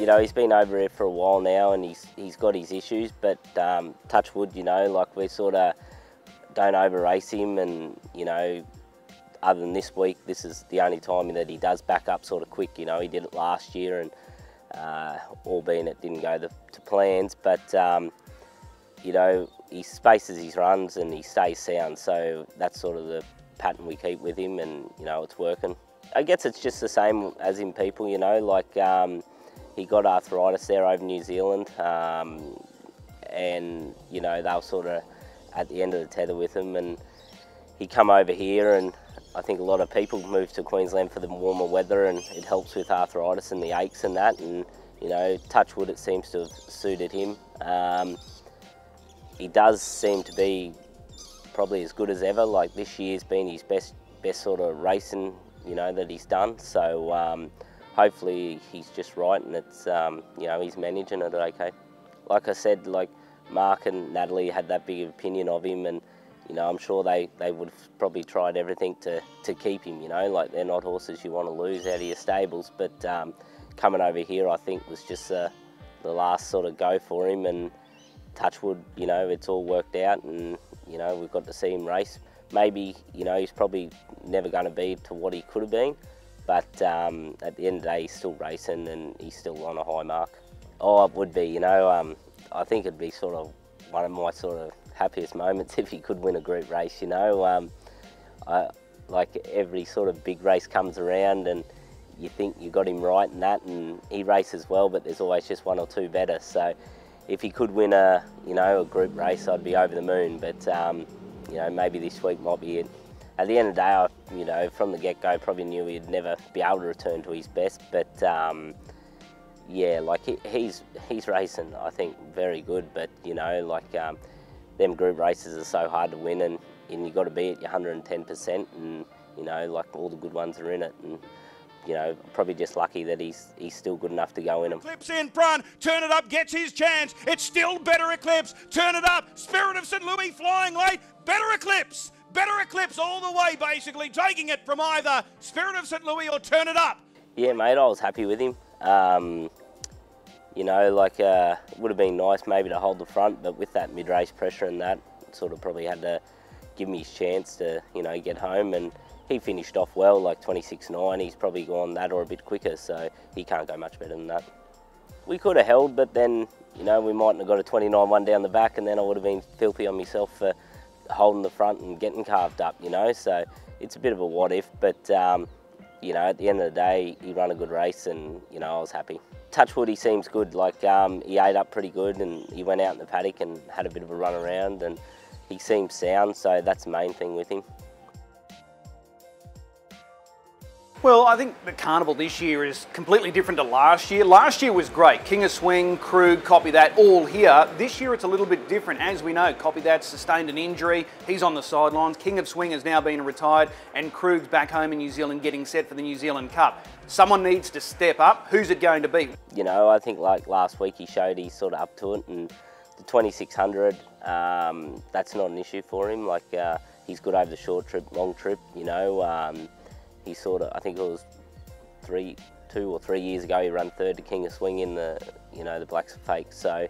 know, he's been over here for a while now, and he's got his issues, but touch wood, you know, like we sort of don't over race him, and you know, other than this week, this is the only time that he does back up sort of quick. You know, he did it last year, and albeit it didn't go to plans, but you know, he spaces his runs and he stays sound, so that's sort of the pattern we keep with him, and you know, it's working. I guess it's just the same as in people, you know, like he got arthritis there over New Zealand, and you know, they were sort of at the end of the tether with him, and he come over here, and I think a lot of people move to Queensland for the warmer weather, and it helps with arthritis and the aches and that, and you know, touch wood, it seems to have suited him. He does seem to be probably as good as ever. Like this year's been his best sort of racing, you know, that he's done. So hopefully he's just right, and it's you know, he's managing it okay. Like I said, like Mark and Natalie had that big opinion of him, and you know, I'm sure they would have probably tried everything to keep him. You know, like they're not horses you want to lose out of your stables, but coming over here, I think was just the last sort of go for him, and touch wood, you know, it's all worked out, and you know, we've got to see him race. Maybe, you know, he's probably never going to be to what he could have been, but at the end of the day, he's still racing and he's still on a high mark. Oh, it would be, you know, I think it'd be sort of one of my sort of happiest moments if he could win a group race, you know. Like every sort of big race comes around and you think you got him right and that, and he races well, but there's always just one or two better. So if he could win a, you know, a group race, I'd be over the moon, but you know, maybe this week might be it. At the end of the day, I, you know, from the get-go, probably knew he'd never be able to return to his best, but yeah, like he's racing, I think, very good, but you know, like them group races are so hard to win, and you've got to be at your 110%, and you know, like all the good ones are in it, and you know, probably just lucky that he's still good enough to go in them. Eclipse in front, Turn It Up gets his chance. It's still Better Eclipse. Turn It Up, Spirit of St. Louis flying late. Better Eclipse all the way, basically taking it from either Spirit of St. Louis or Turn It Up. Yeah, mate, I was happy with him. You know, like it would have been nice maybe to hold the front, but with that mid-race pressure and that, sort of probably had to give him his chance to, you know, get home, and he finished off well, like 26.9. He's probably gone that or a bit quicker, so he can't go much better than that. We could have held, but then, you know, we mightn't have got a 29.1 down the back, and then I would have been filthy on myself for holding the front and getting carved up, you know. So it's a bit of a what if, but you know, at the end of the day, he ran a good race, and you know, I was happy. Touchwood, he seems good. Like he ate up pretty good, and he went out in the paddock and had a bit of a run around, and he seems sound, so that's the main thing with him. Well, I think the carnival this year is completely different to last year. Last year was great. King of Swing, Krug, copy that, all here. This year it's a little bit different. As we know, copy that sustained an injury. He's on the sidelines. King of Swing has now been retired, and Krug's back home in New Zealand getting set for the New Zealand Cup. Someone needs to step up. Who's it going to be? You know, I think like last week he showed he's sort of up to it, and the 2600, that's not an issue for him. Like he's good over the short trip, long trip, you know. He sort of, I think it was 2 or 3 years ago, he ran third to King of Swing in the, you know, the Blacks Fake. So